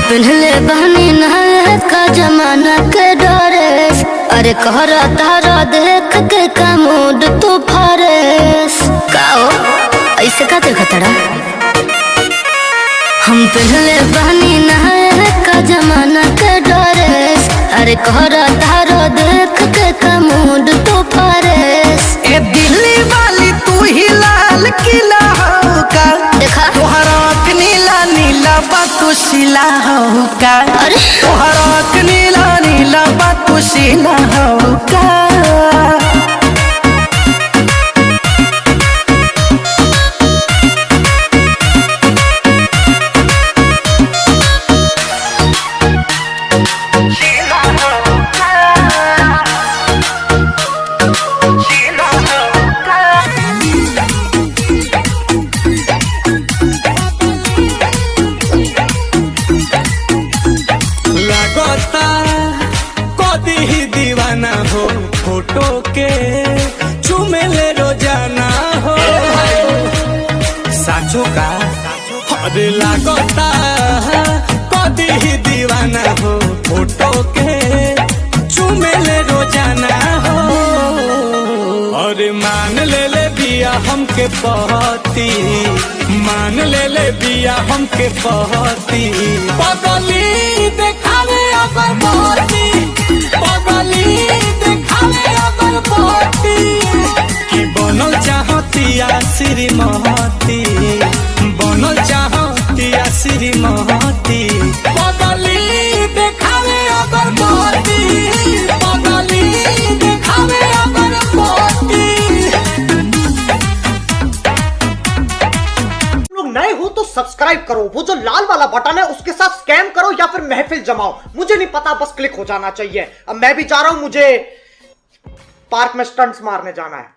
पिन्हले बहनी नहाय का जमाना के डरेस। अरे कहरा तारा देख के का मूड तू फरेस। का हो ऐसे का देखा तड़ा? हम पिन्हले बहनी नहाय का जमाना के डरेस। अरे कहरा तारा देख के का मूड तू फरेस। ए दिल्ली वाली तू ही लाल किला हो का? देखा तोहरा नीला नीला बातू शिला हो का? अरे तोहरा नीला नीला बातू शिला हो का? दीवाना हो फोटो के चुमेले रोजाना हो साचो का अरे लागता कदी ही दीवाना हो फोटो के चुमेले रोजाना हो। अरे मान ले बिया हमके पहती, मान ले बिया हमके पहती। बदली देखावे अगर बहुती, बदली देखावे अगर बहुती। कि बनल चाहतिया श्रीमती, बनल चाहतिया श्रीमती। बदली देखावे अगर बहुती, बदली देखावे अगर बहुती। नए हो तो सब्सक्राइब करो, वो जो लाल वाला बटन है उसके साथ स्कैम करो या फिर महफिल जमाओ, मुझे नहीं पता, बस क्लिक हो जाना चाहिए। अब मैं भी जा रहा हूं, मुझे पार्क में स्टंट्स मारने जाना है।